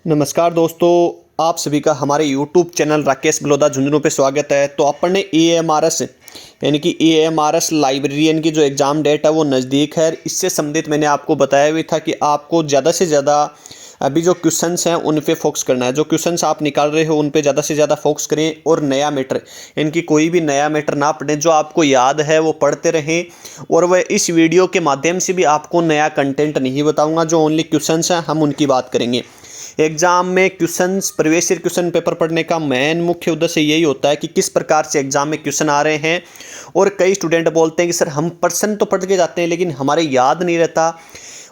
नमस्कार दोस्तों, आप सभी का हमारे YouTube चैनल राकेश बलौदा झुंझुनू पे स्वागत है। तो अपन ने EAMRS यानी कि EAMRS लाइब्रेरियन की जो एग्ज़ाम डेट है वो नज़दीक है। इससे संबंधित मैंने आपको बताया भी था कि आपको ज़्यादा से ज़्यादा अभी जो क्वेश्चंस हैं उन पे फोकस करना है। जो क्वेश्चंस आप निकाल रहे हो उन पे ज़्यादा से ज़्यादा फोकस करें और नया मैटर यानी कि कोई भी नया मैटर ना पढ़ें, जो आपको याद है वो पढ़ते रहें। और वह इस वीडियो के माध्यम से भी आपको नया कंटेंट नहीं बताऊँगा, जो ओनली क्वेश्चंस हैं हम उनकी बात करेंगे। एग्जाम में questions previous year question paper पढ़ने का मेन मुख्य उद्देश्य यही होता है कि किस प्रकार से एग्जाम में क्वेश्चन आ रहे हैं। और कई स्टूडेंट बोलते हैं कि सर हम प्रश्न तो पढ़ के जाते हैं लेकिन हमारे याद नहीं रहता,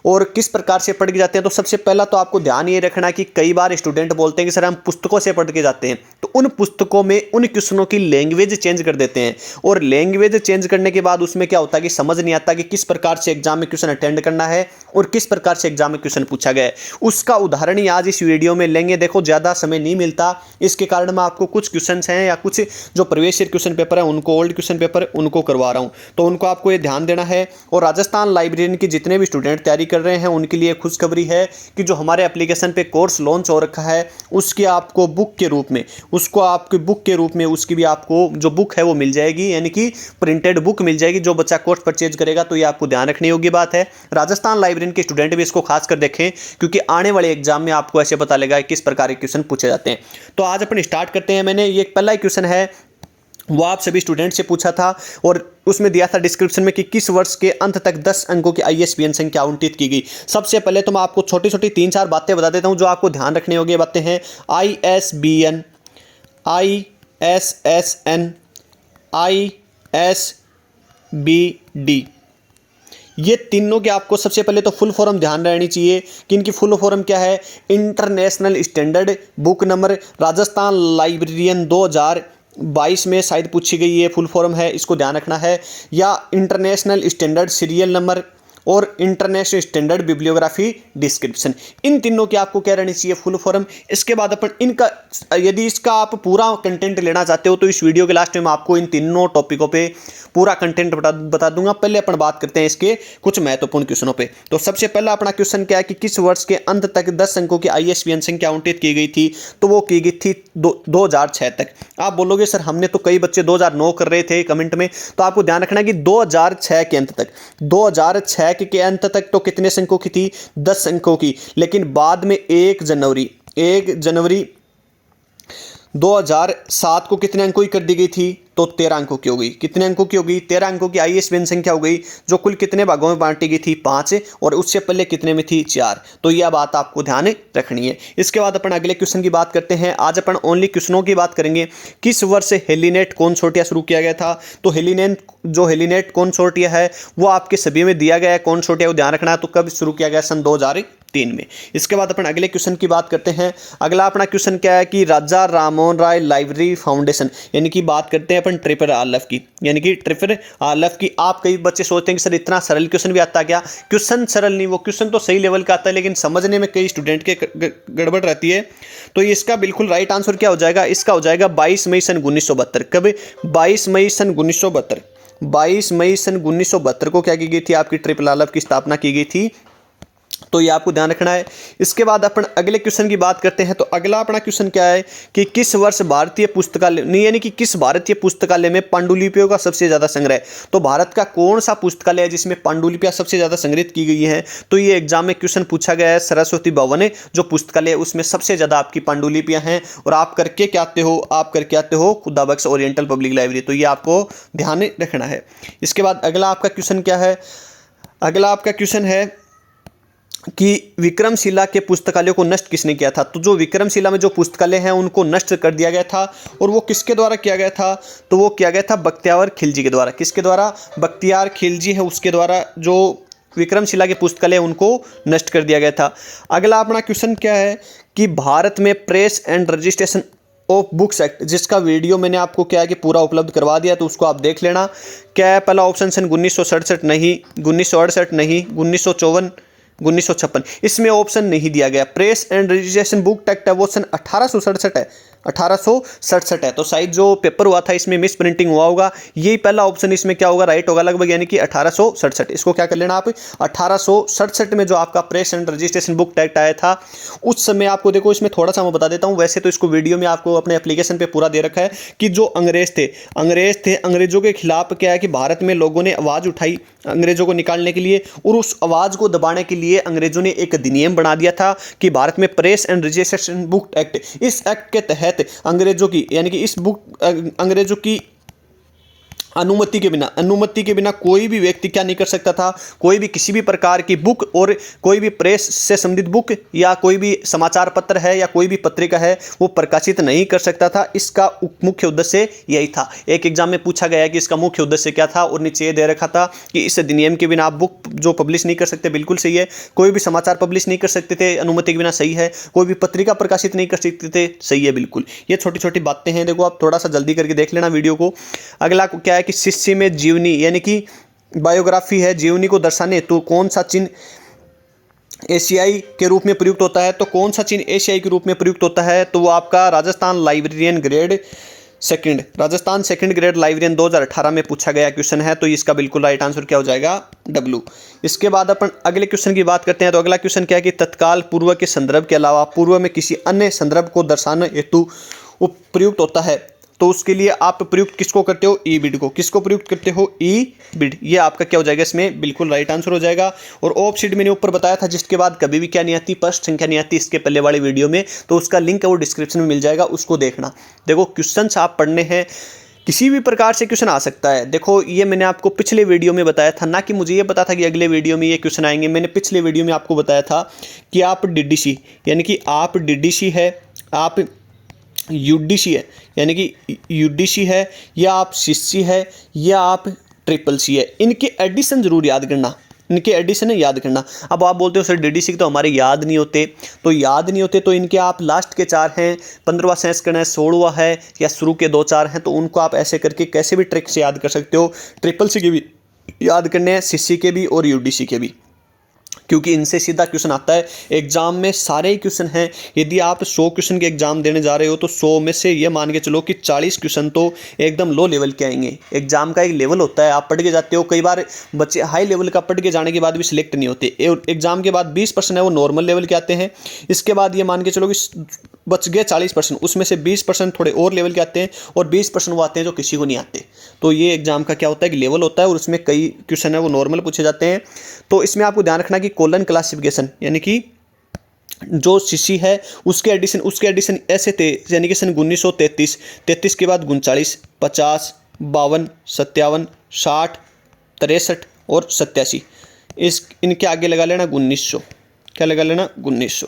और किस प्रकार से पढ़ के जाते हैं। तो सबसे पहला तो आपको ध्यान ये रखना कि कई बार स्टूडेंट बोलते हैं कि सर हम पुस्तकों से पढ़ के जाते हैं, तो उन पुस्तकों में उन क्वेश्चनों की लैंग्वेज चेंज कर देते हैं। और लैंग्वेज चेंज करने के बाद उसमें क्या होता है कि समझ नहीं आता कि किस प्रकार से एग्जाम में क्वेश्चन अटेंड करना है और किस प्रकार से एग्जाम में क्वेश्चन पूछा गया है। उसका उदाहरण ही आज इस वीडियो में लेंगे। देखो, ज़्यादा समय नहीं मिलता, इसके कारण मैं आपको कुछ क्वेश्चन हैं या कुछ जो प्रीवियस ईयर क्वेश्चन पेपर है उनको, ओल्ड क्वेश्चन पेपर उनको करवा रहा हूँ, तो उनको आपको ये ध्यान देना है। और राजस्थान लाइब्रेरियन के जितने भी स्टूडेंट तैयारी कर रहे हैं उनके लिए खुशखबरी है कि जो हमारे एप्लीकेशन पे कोर्स लॉन्च हो रखा है उसकी आपको बुक के रूप में, उसकी भी आपको जो बुक है वो मिल जाएगी, यानी कि प्रिंटेड बुक मिल जाएगी। जो बच्चा कोर्स परचेज करेगा तो ये आपको ध्यान रखने योग्य बात है। राजस्थान लाइब्रेरियन के स्टूडेंट भी इसको खास कर देखें, क्योंकि आने वाले एग्जाम में आपको ऐसे पता लगेगा किस प्रकार के क्वेश्चन पूछे जाते हैं। तो आज अपन स्टार्ट करते हैं। मैंने ये पहला क्वेश्चन है वो आप सभी स्टूडेंट से पूछा था और उसमें दिया था डिस्क्रिप्शन में कि किस वर्ष के अंत तक 10 अंकों की ISBN संख्या आवंटित की गई। सबसे पहले तो मैं आपको छोटी छोटी 3-4 बातें बता देता हूं जो आपको ध्यान रखने योग्य बातें हैं। ISBN, ISSN, ISBD, ये तीनों के आपको सबसे पहले तो फुल फॉर्म ध्यान रहनी चाहिए कि इनकी फुल फॉर्म क्या है। International standard book number, Rajasthan librarian 2022 में शायद पूछी गई ये फुल फॉर्म है, इसको ध्यान रखना है। या इंटरनेशनल स्टैंडर्ड सीरियल नंबर और इंटरनेशनल स्टैंडर्ड बिब्लियोग्राफी डिस्क्रिप्शन, इन तीनों की आपको क्या रहनी चाहिए फुल फॉर्म। इसके बाद अपन इनका, यदि इसका आप पूरा कंटेंट लेना चाहते हो तो इस वीडियो के लास्ट में मैं आपको इन तीनों टॉपिकों पे पूरा कंटेंट बता दूंगा। पहले अपन बात करते हैं इसके कुछ महत्वपूर्ण क्वेश्चनों पे। तो सबसे पहला अपना क्वेश्चन क्या है कि किस वर्ष के अंत तक 10 अंकों की ISBN संख्या आवंटित की गई थी। तो वो की गई थी 2006 तक। आप बोलोगे सर हमने तो कई बच्चे 2009 कर रहे थे कमेंट में, तो आपको ध्यान रखना कि 2006 के अंत तक, 2006 के अंत तक तो कितने अंकों की थी, 10 अंकों की। लेकिन बाद में 1 जनवरी 2007 को कितने अंकों की कर दी गई थी, तो 13 अंकों की हो गई। कितने अंकों की हो गई, 13 अंकों की ISBN संख्या हो गई, जो कुल कितने भागों में बांटी गई थी, 5, और उससे पहले कितने में थी, 4। तो यह बात आपको ध्यान रखनी है। इसके बाद अपन अगले क्वेश्चन की बात करते हैं। आज अपन ओनली क्वेश्चनों की बात करेंगे। किस वर्ष हेलिनेट कंसोर्टिया शुरू किया गया था। तो हेलिनेट कंसोर्टिया है वो आपके सभी में दिया गया है कंसोर्टिया, ध्यान रखना है। तो कब शुरू किया गया, सन 2003 में। इसके बाद अपन अगले क्वेश्चन की बात करते हैं। अगला अपना क्वेश्चन क्या है कि राजा राममोहन राय लाइब्रेरी फाउंडेशन, यानी कि बात करते हैं अपन ट्रिपल RLF की, यानी कि ट्रिपल RLF की। आप कई बच्चे सोचते हैं कि सर इतना सरल क्वेश्चन भी आता क्या। क्वेश्चन सरल नहीं, वो क्वेश्चन तो सही लेवल का आता है लेकिन समझने में कई स्टूडेंट के गड़बड़ रहती है। तो इसका बिल्कुल राइट आंसर क्या हो जाएगा, इसका हो जाएगा 22 मई सन 1972। कब, 22 मई सन 1972। 22 मई सन 1972 को क्या की गई थी, आपकी ट्रिपल RLF की स्थापना की गई थी। तो ये आपको ध्यान रखना है। इसके बाद अपन अगले क्वेश्चन की बात करते हैं। तो अगला अपना क्वेश्चन क्या है कि किस वर्ष भारतीय पुस्तकालय, नहीं यानी कि किस भारतीय पुस्तकालय में पांडुलिपियों का सबसे ज्यादा संग्रह। तो भारत का कौन सा पुस्तकालय है जिसमें पांडुलिपियां सबसे ज्यादा संग्रहित की गई है। तो ये एग्जाम में क्वेश्चन पूछा गया है। सरस्वती भवन जो पुस्तकालय है उसमें सबसे ज्यादा आपकी पांडुलिपियां हैं। और आप करके क्या आते हो, आप करके आते हो खुदा बख्श ओरिएंटल पब्लिक लाइब्रेरी। तो ये आपको ध्यान रखना है। इसके बाद अगला आपका क्वेश्चन क्या है, अगला आपका क्वेश्चन है कि विक्रमशिला के पुस्तकालयों को नष्ट किसने किया था। तो जो विक्रमशिला में जो पुस्तकालय हैं उनको नष्ट कर दिया गया था, और वो किसके द्वारा किया गया था, तो वो किया गया था बख्तियार खिलजी के द्वारा। किसके द्वारा, बख्तियार खिलजी है उसके द्वारा जो विक्रमशिला के पुस्तकालय उनको नष्ट कर दिया गया था। अगला अपना क्वेश्चन क्या है कि भारत में press and registration of books act, जिसका वीडियो मैंने आपको क्या है कि पूरा उपलब्ध करवा दिया, तो उसको आप देख लेना। क्या है, पहला ऑप्शन सन 1967 नहीं, 1968 नहीं, 1954 1956। इसमें ऑप्शन नहीं दिया गया। Press and registration book act है वो सन 1867 है, 1867 है। तो शायद जो पेपर हुआ था इसमें मिस प्रिंटिंग हुआ होगा, यही पहला ऑप्शन इसमें क्या होगा, राइट होगा लगभग, यानी कि 1867। इसको क्या कर लेना आप, 1867 में जो आपका press and registration book act आया था उस समय आपको देखो इसमें थोड़ा सा मैं बता देता हूँ। वैसे तो इसको वीडियो में आपको अपने एप्लीकेशन पे पूरा दे रखा है कि जो अंग्रेज थे अंग्रेजों के खिलाफ क्या है कि भारत में लोगों ने आवाज़ उठाई अंग्रेजों को निकालने के लिए, और उस आवाज़ को दबाने के लिए अंग्रेजों ने एक अधिनियम बना दिया था कि भारत में press and registration book act, इस एक्ट के तहत अंग्रेजों की यानी कि इस बुक अंग्रेजों की अनुमति के बिना कोई भी व्यक्ति क्या नहीं कर सकता था, कोई भी किसी भी प्रकार की बुक और कोई भी प्रेस से संबंधित बुक या कोई भी समाचार पत्र है या कोई भी पत्रिका है वो प्रकाशित नहीं कर सकता था। इसका मुख्य उद्देश्य यही था। एक एग्जाम में पूछा गया है कि इसका मुख्य उद्देश्य क्या था, और नीचे ये दे रखा था कि इस अधिनियम के बिना आप बुक जो पब्लिश नहीं कर सकते, बिल्कुल सही है। कोई भी समाचार पब्लिश नहीं कर सकते थे अनुमति के बिना, सही है। कोई भी पत्रिका प्रकाशित नहीं कर सकते थे, सही है बिल्कुल। ये छोटी छोटी बातें हैं, देखो आप थोड़ा सा जल्दी करके देख लेना वीडियो को। अगला क्या है कि शिष्य में जीवनी यानी कि बायोग्राफी है, जीवनी को दर्शाने तो कौन सा चिन्ह एशियाई के रूप में प्रयुक्त होता है, तो कौन सा चिन्ह एशियाई के रूप में प्रयुक्त होता है, तो वो आपका Rajasthan librarian grade second, Rajasthan second grade librarian 2018 में पूछा गया क्वेश्चन है। तो इसका बिल्कुल राइट आंसर क्या हो जाएगा, डब्ल्यू। इसके बाद अपन अगले क्वेश्चन की बात करते हैं। तो अगला क्वेश्चन क्या है कि तत्काल पूर्व के संदर्भ के अलावा पूर्व में किसी अन्य संदर्भ को दर्शाने हेतु प्रयुक्त होता है, तो उसके लिए आप प्रयुक्त किसको करते हो, ई बिड को। किसको प्रयुक्त करते हो, ई बिड। ये आपका क्या हो जाएगा, इसमें बिल्कुल राइट आंसर हो जाएगा। और ऑफ शीट मैंने ऊपर बताया था जिसके बाद कभी भी क्या नहीं आती, प्रश्न संख्या नहीं आती इसके पहले वाली वीडियो में, तो उसका लिंक है वो डिस्क्रिप्शन में मिल जाएगा, उसको देखना। देखो क्वेश्चन आप पढ़ने हैं, किसी भी प्रकार से क्वेश्चन आ सकता है। देखो ये मैंने आपको पिछले वीडियो में बताया था, ना कि मुझे ये पता था कि अगले वीडियो में ये क्वेश्चन आएंगे। मैंने पिछले वीडियो में आपको बताया था कि आप डीडीसी यानी कि आप डीडीसी है, आप यूडीसी है यानी कि यूडीसी है, या आप सीसी है, या आप ट्रिपल सी है। इनके एडिशन जरूर याद करना, इनके एडिशन याद करना। अब आप बोलते हो सर डीडीसी तो हमारे याद नहीं होते, तो याद नहीं होते तो इनके आप लास्ट के 4 हैं, 15वां संस्करण है, 16वां है, या शुरू के 2-4 हैं, तो उनको आप ऐसे करके कैसे भी ट्रिक से याद कर सकते हो। ट्रिपल सी के भी याद करने हैं, सीसी के भी और यूडीसी के भी, क्योंकि इनसे सीधा क्वेश्चन आता है एग्जाम में। सारे ही क्वेश्चन हैं। यदि आप 100 क्वेश्चन के एग्जाम देने जा रहे हो तो 100 में से ये मान के चलो कि 40 क्वेश्चन तो एकदम लो लेवल के आएंगे। एग्जाम का एक लेवल होता है, आप पढ़ के जाते हो, कई बार बच्चे हाई लेवल का पढ़ के जाने के बाद भी सिलेक्ट नहीं होते। एग्जाम के बाद 20% है वो नॉर्मल लेवल के आते हैं। इसके बाद ये मान के चलो कि बच गए 40%, उसमें से 20% थोड़े और लेवल के आते हैं और 20% वो आते हैं जो किसी को नहीं आते। तो ये एग्जाम का क्या होता है कि लेवल होता है और उसमें कई क्वेश्चन है वो नॉर्मल पूछे जाते हैं। तो इसमें आपको ध्यान रखना कि कॉलन क्लासिफिकेशन यानी कि जो सीसी है उसके एडिशन ऐसे थे, यानी कि सन 1933, 33 के बाद 39, 50, 52, 57, 60, 63 और 87। इनके आगे लगा लेना 1900। क्या लगा लेना, 1900।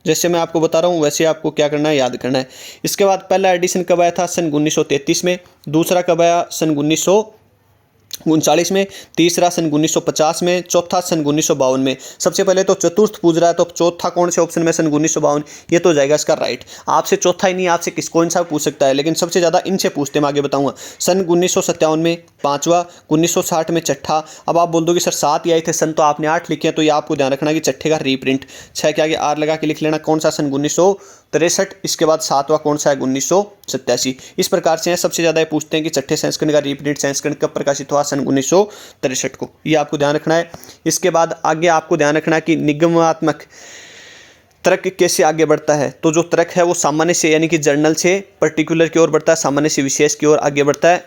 जैसे मैं आपको बता रहा हूँ वैसे आपको क्या करना है, याद करना है। इसके बाद पहला एडिशन कब आया था, सन 1933 में। दूसरा कब आया, सन 1939 में। तीसरा सन 1950 में। चौथा सन 1952 में। सबसे पहले तो चतुर्थ पूछ रहा है, तो चौथा कौन से ऑप्शन में, सन 1952। ये तो जाएगा इसका राइट। आपसे चौथा ही नहीं, आपसे कौन सा पूछ सकता है, लेकिन सबसे ज़्यादा इनसे पूछते, मैं आगे बताऊंगा। सन 1957 में पाँचवा, 1960 में छठा। अब आप बोल दो कि सर 7 ही आए थे सन, तो आपने 8 लिखे हैं, तो ये आपको ध्यान रखना कि छठे का रीप्रिंट। 6 के आगे आर लगा के लिख लेना कौन सा, सन 1963। इसके बाद 7वां कौन सा है, 1987। इस प्रकार से सबसे ज़्यादा पूछते हैं कि छठे संस्करण का रीप्रिंट संस्करण कब प्रकाशित हुआ, सन 1963 को। ये आपको ध्यान रखना है। इसके बाद आगे आपको ध्यान रखना है कि निगमात्मक तर्क कैसे आगे बढ़ता है। तो जो तर्क है वो सामान्य से यानी कि जर्नल से पर्टिकुलर की ओर बढ़ता है, सामान्य से विशेष की ओर आगे बढ़ता है।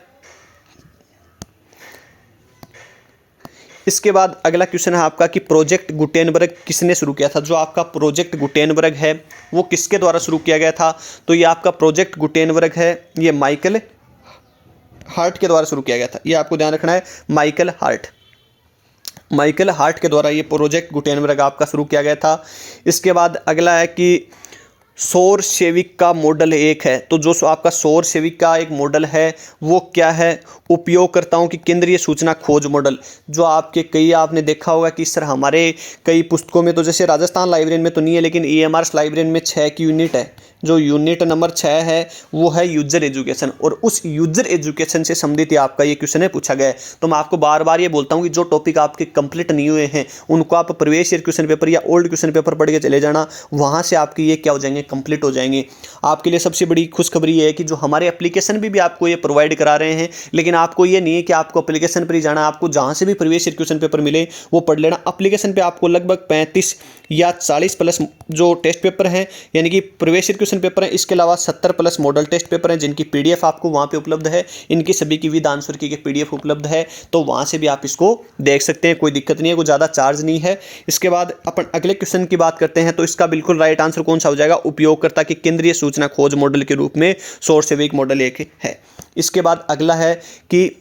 इसके बाद अगला क्वेश्चन है आपका कि प्रोजेक्ट गुटेनबर्ग किसने शुरू किया था। जो आपका प्रोजेक्ट गुटेनबर्ग है वो किसके द्वारा शुरू किया गया था, तो ये आपका प्रोजेक्ट गुटेनबर्ग है, ये माइकल हार्ट के द्वारा शुरू किया गया था। ये आपको ध्यान रखना है, माइकल हार्ट के द्वारा ये प्रोजेक्ट गुटेनबर्ग आपका शुरू किया गया था। इसके बाद अगला है कि सौर सेविक का मॉडल एक है। तो जो आपका सौर सेविक का एक मॉडल है वो क्या है, उपयोगकर्ताओं की केंद्रीय सूचना खोज मॉडल। जो आपके कई आपने देखा होगा कि सर हमारे कई पुस्तकों में, तो जैसे राजस्थान लाइब्रेरियन में तो नहीं है, लेकिन EMRS लाइब्रेरियन में 6 की यूनिट है। जो यूनिट नंबर 6 है वो है यूजर एजुकेशन, और उस यूजर एजुकेशन से संबंधित आपका ये क्वेश्चन है पूछा गया है। तो मैं आपको बार बार ये बोलता हूँ कि जो टॉपिक आपके कंप्लीट नहीं हुए हैं उनको आप प्रीवियस ईयर क्वेश्चन पेपर या ओल्ड क्वेश्चन पेपर पढ़ के चले जाना, वहाँ से आपके ये क्या हो जाएंगे, कंप्लीट हो जाएंगे। आपके लिए सबसे बड़ी खुशखबरी ये है कि जो हमारे एप्लीकेशन भी आपको ये प्रोवाइड करा रहे हैं, लेकिन आपको ये नहीं है कि आपको एप्लीकेशन पर ही जाना, आपको जहाँ से भी प्रीवियस ईयर क्वेश्चन पेपर मिले वो पढ़ लेना। एप्लीकेशन पे आपको लगभग 35 या 40 प्लस जो टेस्ट पेपर हैं यानी कि प्रीवियस ईयर क्वेश्चन पेपर हैं, इसके अलावा 70 प्लस मॉडल टेस्ट पेपर हैं जिनकी पीडीएफ आपको वहाँ पे उपलब्ध है। इनकी सभी की विद आंसर की पीडीएफ उपलब्ध है, तो वहाँ से भी आप इसको देख सकते हैं, कोई दिक्कत नहीं है, कोई ज़्यादा चार्ज नहीं है। इसके बाद अपन अगले क्वेश्चन की बात करते हैं, तो इसका बिल्कुल राइट आंसर कौन सा हो जाएगा, उपयोगकर्ता की केंद्रीय सूचना खोज मॉडल के रूप में सोर्स से वीक मॉडल एक है। इसके बाद अगला है कि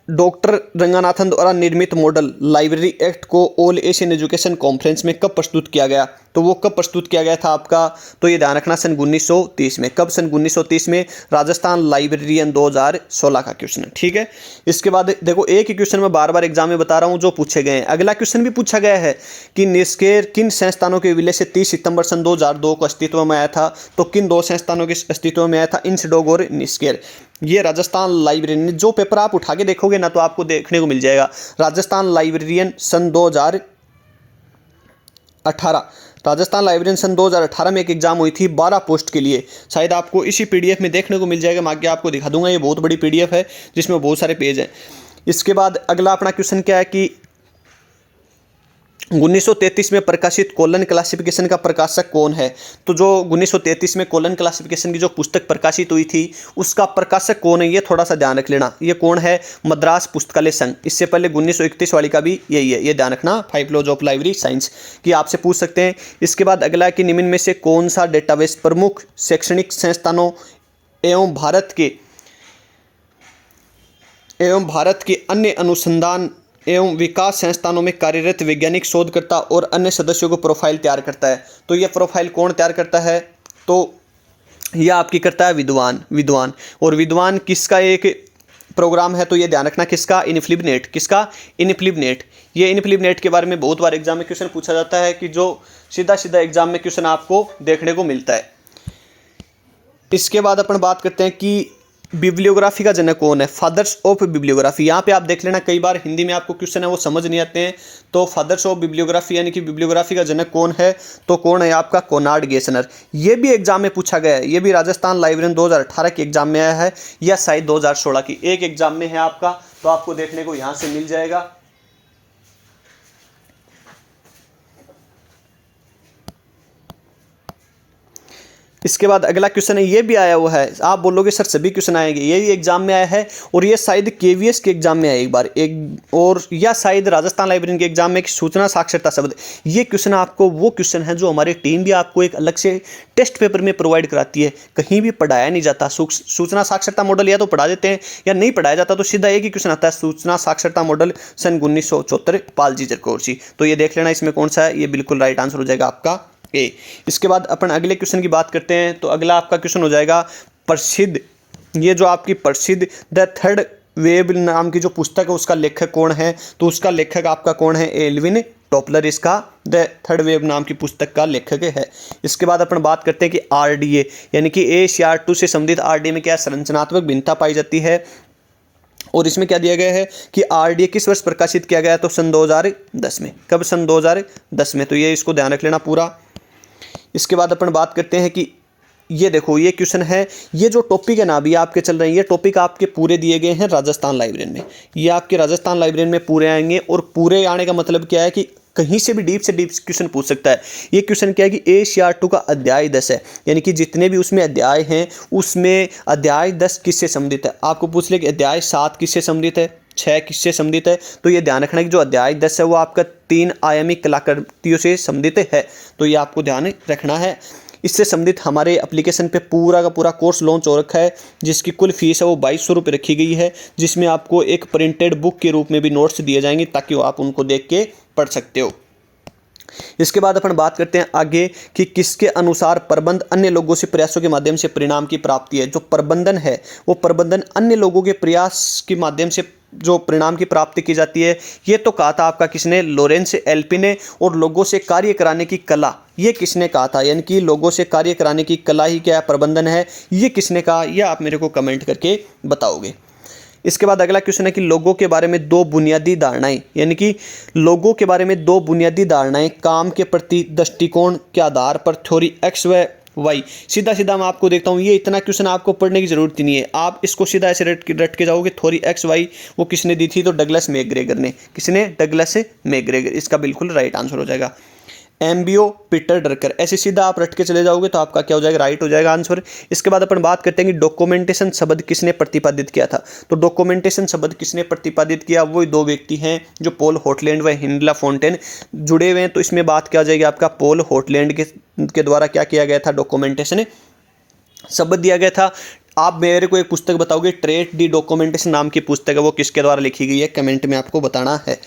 डॉक्टर रंगनाथन द्वारा निर्मित मॉडल लाइब्रेरी एक्ट को ऑल एशियन एजुकेशन कॉन्फ्रेंस में कब प्रस्तुत किया गया, तो वो कब प्रस्तुत किया गया था आपका, तो ये ध्यान रखना सन 1930 में। कब, सन 1930 में। राजस्थान लाइब्रेरियन 2016 का क्वेश्चन है, ठीक है। इसके बाद देखो एक ही क्वेश्चन में बार बार एग्जाम में बता रहा हूँ जो पूछे गए हैं। अगला क्वेश्चन भी पूछा गया है कि निष्क्रिय किन संस्थानों के विलय से 30 सितंबर सन 2002 को अस्तित्व में आया था, तो किन दो संस्थानों के अस्तित्व में आया था, इंसडोग और निष्क्रिय। ये राजस्थान लाइब्रेरियन, जो पेपर आप उठा के देखोगे ना तो आपको देखने को मिल जाएगा। राजस्थान लाइब्रेरियन सन 2018, राजस्थान लाइब्रेरियन सन 2018 में एक एग्जाम हुई थी 12 पोस्ट के लिए, शायद आपको इसी पीडीएफ में देखने को मिल जाएगा। मैं आगे आपको दिखा दूंगा, ये बहुत बड़ी पीडीएफ है जिसमें बहुत सारे पेज हैं। इसके बाद अगला अपना क्वेश्चन क्या है कि 1933 में प्रकाशित कॉलन क्लासिफिकेशन का प्रकाशक कौन है, तो जो 1933 में कॉलन क्लासिफिकेशन की जो पुस्तक प्रकाशित हुई थी उसका प्रकाशक कौन है, ये थोड़ा सा ध्यान रख लेना। ये कौन है, मद्रास पुस्तकालय संघ। इससे पहले 1931 वाली का भी यही है, ये ध्यान रखना। 5 लॉज ऑफ लाइब्रेरी साइंस की आपसे पूछ सकते हैं। इसके बाद अगला कि निम्न में से कौन सा डेटाबेस प्रमुख शैक्षणिक संस्थानों एवं भारत के अन्य अनुसंधान एवं विकास संस्थानों में कार्यरत वैज्ञानिक शोधकर्ता और अन्य सदस्यों को प्रोफाइल तैयार करता है, तो यह प्रोफाइल कौन तैयार करता है, तो यह आपकी करता है विद्वान। और विद्वान किसका एक प्रोग्राम है, तो ये ध्यान रखना किसका, इनफ्लिबनेट। किसका, इनफ्लिबनेट। ये इनफ्लिबनेट के बारे में बहुत बार एग्जाम में क्वेश्चन पूछा जाता है कि जो सीधा एग्जाम में क्वेश्चन आपको देखने को मिलता है। इसके बाद अपन बात करते हैं कि बिब्लियोग्राफी का जनक कौन है, फादर्स ऑफ बिब्लियोग्राफी। यहाँ पे आप देख लेना कई बार हिंदी में आपको क्वेश्चन है वो समझ नहीं आते हैं, तो फादर्स ऑफ बिब्लियोग्राफी यानी कि बिब्लियोग्राफी का जनक कौन है, तो कौन है आपका, कोनार्ड गेसनर। ये भी एग्जाम में पूछा गया है, ये भी राजस्थान लाइब्रेरियन 2018 के एग्जाम में आया है या शायद 2016 की एक एग्जाम में है आपका, तो आपको देखने को यहाँ से मिल जाएगा। इसके बाद अगला क्वेश्चन है, ये भी आया हुआ है। आप बोलोगे सर सभी क्वेश्चन आएंगे, ये भी एग्जाम में आया है और ये शायद केवीएस के एग्जाम में आया एक बार और या शायद राजस्थान लाइब्रेरियन के एग्जाम में सूचना साक्षरता शब्द। ये क्वेश्चन आपको वो क्वेश्चन है जो हमारी टीम भी आपको एक अलग से टेस्ट पेपर में प्रोवाइड कराती है, कहीं भी पढ़ाया नहीं जाता। सूचना साक्षरता मॉडल या तो पढ़ा देते हैं या नहीं पढ़ाया जाता, तो सीधा एक ही क्वेश्चन आता है, सूचना साक्षरता मॉडल सन 1974 पालजी जरकोर्सी। तो ये देख लेना इसमें कौन सा है, ये बिल्कुल राइट आंसर हो जाएगा आपका ए। इसके बाद अपन अगले क्वेश्चन की बात करते हैं, तो अगला आपका क्वेश्चन हो जाएगा प्रसिद्ध, ये जो आपकी प्रसिद्ध द थर्ड वेव नाम की जो पुस्तक है उसका लेखक कौन है, तो उसका लेखक आपका कौन है, एल्विन टॉपलर इसका द थर्ड वेव नाम की पुस्तक का लेखक है। इसके बाद अपन बात करते हैं कि आरडीए यानी कि ACR2 से संबंधित आरडीए में क्या संरचनात्मक भिन्नता पाई जाती है, और इसमें क्या दिया गया है कि आरडीए किस वर्ष प्रकाशित किया गया, तो सन 2010 में। कब, सन 2010 में। तो ये इसको ध्यान रख लेना पूरा। इसके बाद अपन बात करते हैं कि ये देखो ये क्वेश्चन है, ये जो टॉपिक है ना अभी आपके चल रहे हैं, ये टॉपिक आपके पूरे दिए गए हैं राजस्थान लाइब्रेरियन में, ये आपके राजस्थान लाइब्रेरियन में पूरे आएंगे। और पूरे आने का मतलब क्या है कि कहीं से भी डीप क्वेश्चन पूछ सकता है। ये क्वेश्चन क्या है कि ACR2 का अध्याय 10 है, यानी कि जितने भी उसमें अध्याय हैं उसमें अध्याय 10 किससे संबंधित है। आपको पूछ ले कि अध्याय 7 किससे संबंधित है, 6 किससे संबंधित है, तो ये ध्यान रखना कि जो अध्याय 10 है वो आपका 3 आयामी कलाकृतियों से संबंधित है, तो ये आपको ध्यान रखना है। इससे संबंधित हमारे एप्लीकेशन पे पूरा का पूरा कोर्स लॉन्च हो रखा है, जिसकी कुल फीस है वो 2200 रुपये रखी गई है, जिसमें आपको एक प्रिंटेड बुक के रूप में भी नोट्स दिए जाएंगे ताकि आप उनको देख के पढ़ सकते हो। इसके बाद अपन बात करते हैं आगे कि किसके अनुसार प्रबंध अन्य लोगों से प्रयासों के माध्यम से परिणाम की प्राप्ति है। जो प्रबंधन है वो प्रबंधन अन्य लोगों के प्रयास के माध्यम से जो परिणाम की प्राप्ति की जाती है, ये तो कहा था आपका किसने, लॉरेंस एल्पी ने। और लोगों से कार्य कराने की कला, ये किसने कहा था, यानी कि लोगों से कार्य कराने की कला ही क्या प्रबंधन है, ये किसने कहा, ये आप मेरे को कमेंट करके बताओगे। इसके बाद अगला क्वेश्चन है कि लोगों के बारे में दो बुनियादी धारणाएं, यानी कि लोगों के बारे में दो बुनियादी धारणाएं काम के प्रति दृष्टिकोण के आधार पर थ्योरी एक्स व वाई। सीधा सीधा मैं आपको देखता हूँ, ये इतना क्वेश्चन आपको पढ़ने की जरूरत ही नहीं है, आप इसको सीधा ऐसे रट के जाओगे। थ्योरी एक्स वाई वो किसने दी थी, तो डगलस मैकग्रेगर ने। किसने, डगलस मैकग्रेगर, इसका बिल्कुल राइट आंसर हो जाएगा। एम्बियो पीटर ड्रकर, ऐसे सीधा आप रट के चले जाओगे तो आपका क्या हो जाएगा, राइट हो जाएगा आंसर। इसके बाद अपन बात करते हैं कि डॉक्यूमेंटेशन शब्द किसने प्रतिपादित किया था। तो डॉक्यूमेंटेशन शब्द किसने प्रतिपादित किया, वही दो व्यक्ति हैं जो पॉल हॉटलैंड व हिंडला फोंटेन जुड़े हुए हैं। तो इसमें बात क्या हो जाएगी आपका, पॉल हॉटलैंड के द्वारा क्या किया गया था, डॉक्यूमेंटेशन शब्द दिया गया था। आप मेरे को एक पुस्तक बताओगे, ट्रेट दी डॉक्यूमेंटेशन नाम की पुस्तक है, वो किसके द्वारा लिखी गई है, कमेंट में आपको बताना है।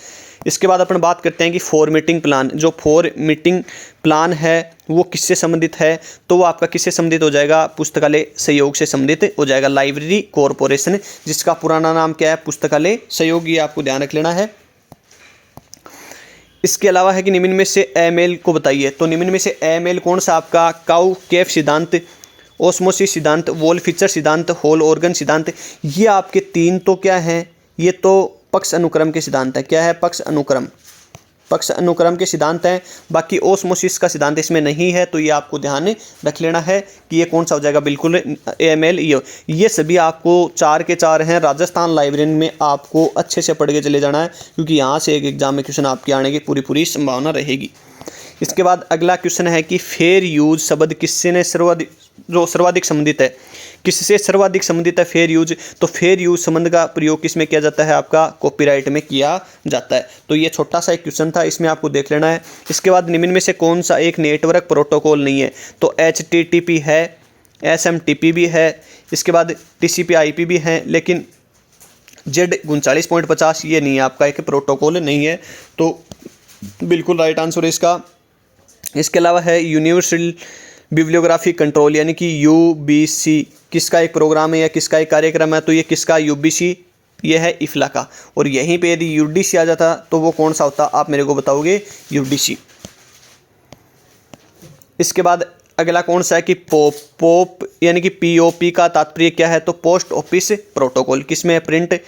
इसके बाद अपन बात करते हैं कि फॉर्मेटिंग प्लान, जो फॉर्मेटिंग प्लान है वो किससे संबंधित है, तो वो आपका किससे संबंधित हो जाएगा, पुस्तकालय सहयोग से संबंधित हो जाएगा। लाइब्रेरी कॉरपोरेशन, जिसका पुराना नाम क्या है, पुस्तकालय सहयोग, ये आपको ध्यान रख लेना है। इसके अलावा है कि निम्न में से एमएल को बताइए। तो निम्न में से एमएल कौन सा आपका, काउ केफ सिद्धांत, ओस्मोसिस सिद्धांत, वॉल फीचर सिद्धांत, होल ऑर्गन सिद्धांत, ये आपके तीन तो क्या हैं, ये तो पक्ष अनुक्रम के सिद्धांत है। क्या है, पक्ष अनुक्रम के सिद्धांत हैं। बाकी ओस्मोसिस का सिद्धांत इसमें नहीं है, तो ये आपको ध्यान रख लेना है कि ये कौन सा हो जाएगा, बिल्कुल एएमएल। ये सभी आपको 4 के 4 हैं। राजस्थान लाइब्रेरी में आपको अच्छे से पढ़ के चले जाना है, क्योंकि यहाँ से एक एग्जाम में क्वेश्चन आपके आने की पूरी संभावना रहेगी। इसके बाद अगला क्वेश्चन है कि फेयर यूज शब्द किससे सर्वाधिक संबंधित है, किससे सर्वाधिक संबंधित है फेयर यूज। तो फेयर यूज संबंध का प्रयोग किसमें किया जाता है, आपका कॉपीराइट में किया जाता है। तो ये छोटा सा एक क्वेश्चन था, इसमें आपको देख लेना है। इसके बाद निम्न में से कौन सा एक नेटवर्क प्रोटोकॉल नहीं है, तो HTTP है, SMTP भी है, इसके बाद TCP/IP भी है, लेकिन Z39.50 ये नहीं है, आपका एक प्रोटोकॉल नहीं है। तो बिल्कुल राइट आंसर है इसका। इसके अलावा है यूनिवर्सल बिब्लियोग्राफी कंट्रोल, यानी कि UBC, किसका एक प्रोग्राम है या किसका एक कार्यक्रम है, तो ये किसका, UBC, ये है इफ्ला का। और यहीं पे यदि UDC आ जाता तो वो कौन सा होता, आप मेरे को बताओगे, UDC। इसके बाद अगला कौन सा है कि पोप यानी कि POP का तात्पर्य क्या है, तो पोस्ट ऑफिस प्रोटोकॉल, किसमें, प्रिंट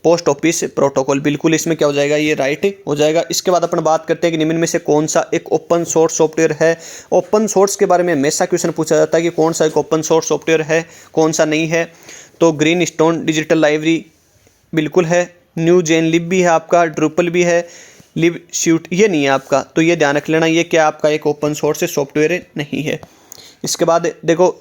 पोस्ट ऑफिस प्रोटोकॉल, बिल्कुल इसमें क्या हो जाएगा, ये राइट हो जाएगा। इसके बाद अपन बात करते हैं कि निम्न में से कौन सा एक ओपन सोर्स सॉफ्टवेयर है। ओपन सोर्स के बारे में हमेशा क्वेश्चन पूछा जाता है कि कौन सा एक ओपन सोर्स सॉफ्टवेयर है, कौन सा नहीं है। तो ग्रीन स्टोन डिजिटल लाइब्रेरी बिल्कुल है, न्यू जेन लिब भी है आपका, ड्रूपल भी है, लिब स्यूट ये नहीं है आपका। तो ये ध्यान रख लेना, ये क्या आपका एक ओपन सोर्स सॉफ्टवेयर नहीं है। इसके बाद देखो,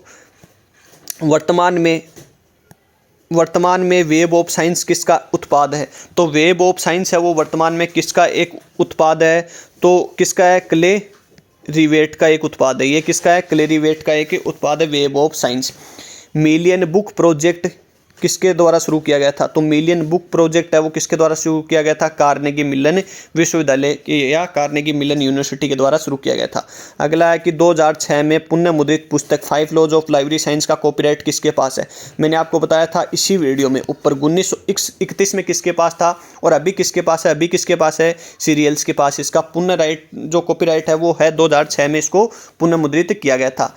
वर्तमान में वेब ऑफ साइंस किसका उत्पाद है, तो वेब ऑफ साइंस है वो वर्तमान में किसका एक उत्पाद है, तो किसका है, क्ले रिवेट का एक उत्पाद है। ये किसका है, क्ले रिवेट का एक उत्पाद है, web of science. Million book project किसके द्वारा शुरू किया गया था, तो मिलियन बुक प्रोजेक्ट है वो किसके द्वारा शुरू किया गया था, कार्नेगी मिलन विश्वविद्यालय के या कार्नेगी मिलन यूनिवर्सिटी के द्वारा शुरू किया गया था। अगला है कि 2006 में पुनः मुद्रित पुस्तक 5 लॉज ऑफ लाइब्रेरी साइंस का कॉपीराइट किसके पास है। मैंने आपको बताया था इसी वीडियो में ऊपर 1931 में किसके पास था, और अभी किसके पास है, अभी किसके पास है, सीरियल्स के पास। इसका पुनः राइट जो कॉपीराइट है वो है 2006 में इसको पुनः मुद्रित किया गया था।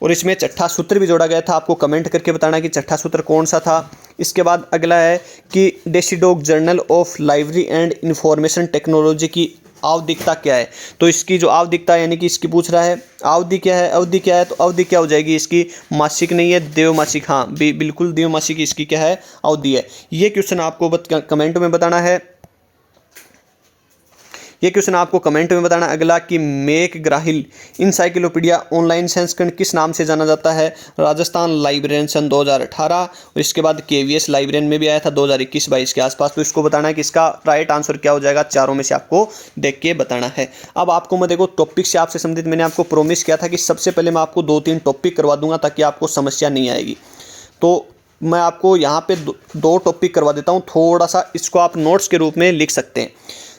और इसमें छठा सूत्र भी जोड़ा गया था, आपको कमेंट करके बताना कि छठा सूत्र कौन सा था। इसके बाद अगला है कि DESIDOC journal of library and information technology की आवधिकता क्या है, तो इसकी जो आवधिकता यानी कि इसकी पूछ रहा है अवधि क्या है, अवधि क्या है, तो अवधि क्या हो जाएगी इसकी, मासिक नहीं है, द्वैमासिक। हाँ बिल्कुल द्वैमासिक इसकी क्या है, अवधि है। ये क्वेश्चन आपको कमेंट में बताना है, ये क्वेश्चन आपको कमेंट में बताना। अगला कि मैकग्रा-हिल इंसाइक्लोपीडिया ऑनलाइन संस्करण किस नाम से जाना जाता है, राजस्थान लाइब्रेरियन सन 2018। और इसके बाद KVS लाइब्रेरियन में भी आया था 2021-22 के आसपास। तो इसको बताना है कि इसका राइट आंसर क्या हो जाएगा, चारों में से आपको देख के बताना है। अब आपको मैं देखो टॉपिक से आपसे संबंधित मैंने आपको प्रॉमिस किया था कि सबसे पहले मैं आपको 2-3 टॉपिक करवा दूंगा ताकि आपको समस्या नहीं आएगी। तो मैं आपको यहाँ पे 2 टॉपिक करवा देता हूँ, थोड़ा सा इसको आप नोट्स के रूप में लिख सकते हैं।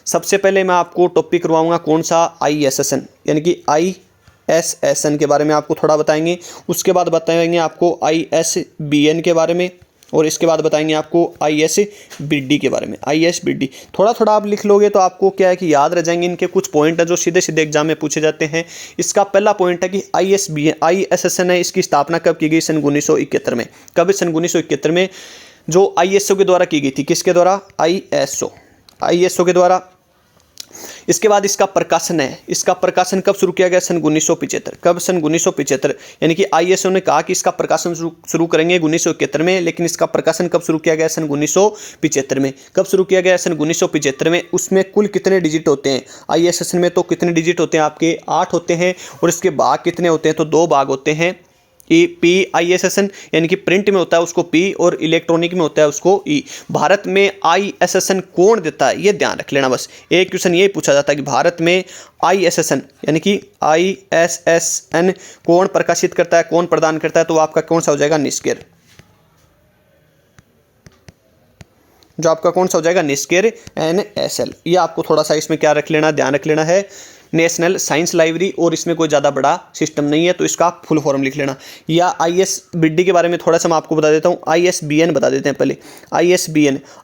सबसे पहले मैं आपको टॉपिक करवाऊंगा कौन सा, ISSN यानी कि ISSN के बारे में आपको थोड़ा बताएंगे। उसके बाद बताएंगे आपको ISBN के बारे में, और इसके बाद बताएंगे आपको ISBD के बारे में। ISBD थोड़ा थोड़ा आप लिख लोगे तो आपको क्या है कि याद रह जाएंगे। इनके कुछ पॉइंट है जो सीधे सीधे एग्जाम में पूछे जाते हैं। इसका पहला पॉइंट है कि ISSN है, इसकी स्थापना कब की गई? सन 1971 में। कब? सन 1971 में, जो ISO के द्वारा की गई थी। किसके द्वारा? ISO के द्वारा। इसके बाद इसका प्रकाशन है, इसका प्रकाशन कब शुरू किया गया? सन 1975। कब? सन 1975। यानी कि ISO ने कहा कि इसका प्रकाशन शुरू करेंगे 1971 में, लेकिन इसका प्रकाशन कब शुरू किया गया? सन 1975 में। कब शुरू किया गया? सन 1975 में। उसमें कुल कितने डिजिट होते हैं? ISSN में तो कितने डिजिट होते हैं आपके? 8 होते हैं। और इसके भाग कितने होते हैं? तो 2 भाग होते हैं। PISSN यानी कि प्रिंट में होता है उसको P और इलेक्ट्रॉनिक में होता है उसको E। भारत में ISSN कौन देता है? ये ध्यान रख लेना बस। एक क्वेश्चन ये पूछा जाता है कि भारत में ISSN यानी कि ISSN कौन प्रकाशित करता है, कौन प्रदान करता है? तो आपका कौन सा हो जाएगा? निष्क्रिय। जो आपका कौन सा हो जाएगा? निष्क्रिय NSL। ये आपको थोड़ा सा इसमें क्या रख लेना, ध्यान रख लेना है, नेशनल साइंस लाइब्रेरी। और इसमें कोई ज़्यादा बड़ा सिस्टम नहीं है, तो इसका फुल फॉर्म लिख लेना। या ISBD के बारे में थोड़ा सा मैं आपको बता देता हूँ। ISBN बता देते हैं पहले।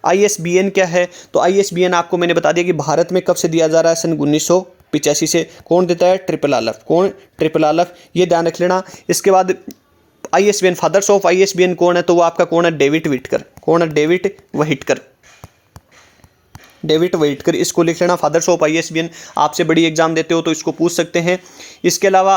ISBN क्या है? तो ISBN आपको मैंने बता दिया कि भारत में कब से दिया जा रहा है? सन 1985 से। कौन देता है? RRF। कौन? RRF। ये ध्यान रख लेना। इसके बाद ISBN, फादर्स ऑफ ISBN कौन है? तो वो आपका कौन है? डेविड व्हिटकर। कौन है? डेविड व्हिटकर। इसको लिख लेना, फादर्स ऑफ ISBN। आपसे बड़ी एग्जाम देते हो तो इसको पूछ सकते हैं। इसके अलावा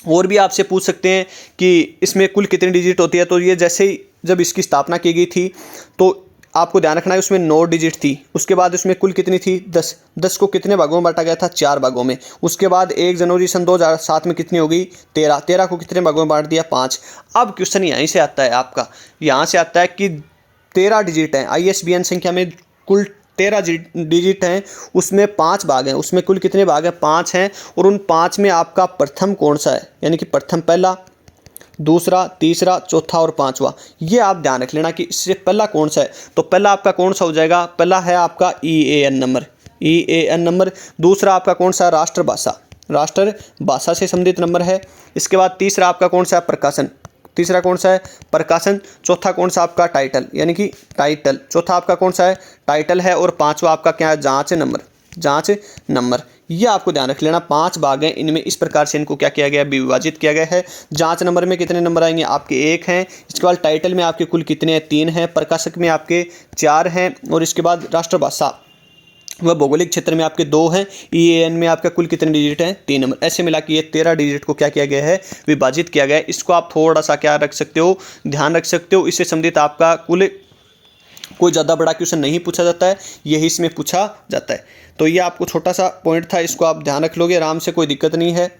और भी आपसे पूछ सकते हैं कि इसमें कुल कितनी डिजिट होती है। तो ये जैसे ही जब इसकी स्थापना की गई थी तो आपको ध्यान रखना है उसमें 9 डिजिट थी। उसके बाद उसमें कुल कितनी थी? 10 को कितने भागों में बांटा गया था? 4 भागों में। उसके बाद 1 जनवरी सन 2007 में कितनी हो गई? 13 को कितने भागों में बांट दिया? 5। अब क्वेश्चन यहीं से आता है आपका, यहाँ से आता है कि 13 डिजिट हैं ISBN संख्या में, कुल 13 डिजिट हैं, उसमें 5 भाग हैं। उसमें कुल कितने भाग हैं? 5 हैं। और उन 5 में आपका प्रथम कौन सा है? यानी कि प्रथम पहला, दूसरा, तीसरा, चौथा और पांचवा। ये आप ध्यान रख लेना कि इससे पहला कौन सा है। तो पहला आपका कौन सा हो जाएगा? पहला है आपका EAN नंबर। दूसरा आपका कौन सा? राष्ट्रभाषा से संबंधित नंबर है। इसके बाद तीसरा आपका कौन सा है? प्रकाशन। तीसरा कौन सा है? प्रकाशन। चौथा कौन सा आपका? टाइटल, यानी कि टाइटल। चौथा आपका कौन सा है? टाइटल है। और पांचवा आपका क्या है? जांच नंबर। ये आपको ध्यान रख लेना। 5 भाग हैं इनमें, इस प्रकार से इनको क्या किया गया है? विभाजित किया गया है। जांच नंबर में कितने नंबर आएंगे? आपके 1 हैं। इसके बाद टाइटल में आपके कुल कितने हैं? 3 हैं। प्रकाशक में आपके 4 हैं। और इसके बाद राष्ट्रभाषा वह भौगोलिक क्षेत्र में आपके 2 हैं। EAN में आपका कुल कितने डिजिट हैं? 3 नंबर। ऐसे मिला कि ये 13 डिजिट को क्या किया गया है? विभाजित किया गया है। इसको आप थोड़ा सा क्या रख सकते हो? ध्यान रख सकते हो। इससे संबंधित आपका कुल कोई ज़्यादा बड़ा क्वेश्चन नहीं पूछा जाता है, यही इसमें पूछा जाता है। तो ये आपको छोटा सा पॉइंट था, इसको आप ध्यान रख लोगे आराम से, कोई दिक्कत नहीं है।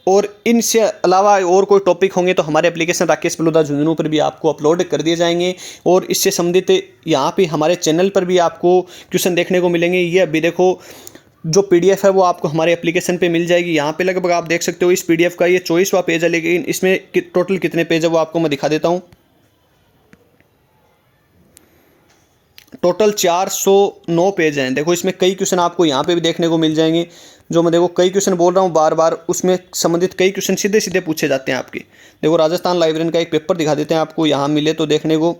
और इनसे अलावा और कोई टॉपिक होंगे तो हमारे एप्लीकेशन राकेश बलूदा झुंझुनू पर भी आपको अपलोड कर दिए जाएंगे। और इससे संबंधित यहाँ पे हमारे चैनल पर भी आपको क्वेश्चन देखने को मिलेंगे। ये अभी देखो जो PDF है वो आपको हमारे एप्लीकेशन पे मिल जाएगी। यहाँ पे लगभग आप देख सकते हो इस PDF का ये 24वां पेज है, लेकिन इसमें टोटल कितने पेज है वो आपको मैं दिखा देता हूँ। टोटल 409 पेज हैं। देखो इसमें कई क्वेश्चन आपको यहाँ पे भी देखने को मिल जाएंगे। जो मैं देखो कई क्वेश्चन बोल रहा हूँ बार बार, उसमें संबंधित कई क्वेश्चन सीधे सीधे पूछे जाते हैं आपके। देखो राजस्थान लाइब्रेरियन का एक पेपर दिखा देते हैं आपको, यहाँ मिले तो देखने को।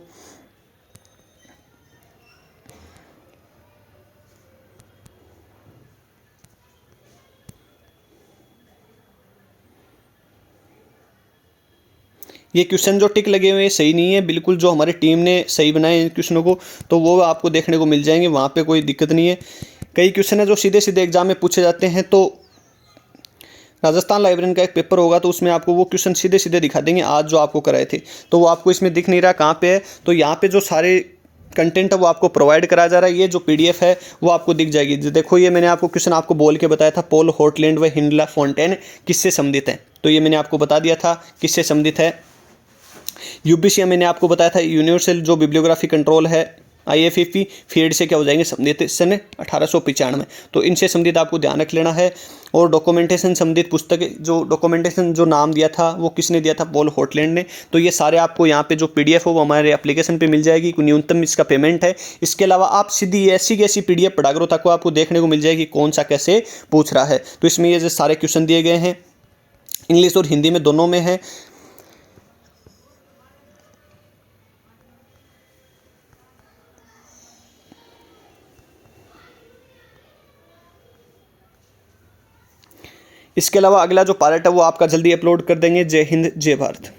ये क्वेश्चन जो टिक लगे हुए हैं सही नहीं है बिल्कुल, जो हमारी टीम ने सही बनाए इन क्वेश्चनों को, तो वो आपको देखने को मिल जाएंगे, वहाँ पे कोई दिक्कत नहीं है। कई क्वेश्चन है जो सीधे सीधे एग्जाम में पूछे जाते हैं। तो राजस्थान लाइब्रेरियन का एक पेपर होगा तो उसमें आपको वो क्वेश्चन सीधे सीधे दिखा देंगे आज जो आपको कराए थे। तो वो आपको इसमें दिख नहीं रहा कहाँ पे है, तो यहाँ पे जो सारे कंटेंट है वो आपको प्रोवाइड कराया जा रहा है। ये जो PDF है वो आपको दिख जाएगी। देखो ये मैंने आपको क्वेश्चन आपको बोल के बताया था, पॉल हॉटलैंड व हिंडला फोंटेन किससे संबंधित है, तो ये मैंने आपको बता दिया था किससे संबंधित है। UPC मैंने आपको बताया था यूनिवर्सल जो बिब्लियोग्राफी कंट्रोल है IFFE फील्ड से क्या हो जाएंगे संबंधित सन 1895। तो इनसे संबंधित आपको ध्यान रख लेना है। और डॉक्यूमेंटेशन संबंधित पुस्तक जो डॉक्यूमेंटेशन जो नाम दिया था वो किसने दिया था? पॉल हॉटलैंड ने। तो ये सारे आपको यहाँ पे जो PDF है वो हमारे एप्लीकेशन पे मिल जाएगी, न्यूनतम इसका पेमेंट है। इसके अलावा आप सीधी ऐसी की ऐसी PDF पढ़ा करो ताकि आपको देखने को मिल जाएगी कौन सा कैसे पूछ रहा है। तो इसमें ये जो सारे क्वेश्चन दिए गए हैं इंग्लिश और हिंदी में दोनों में है। इसके अलावा अगला जो पार्ट है वो आपका जल्दी अपलोड कर देंगे। जय हिंद, जय भारत।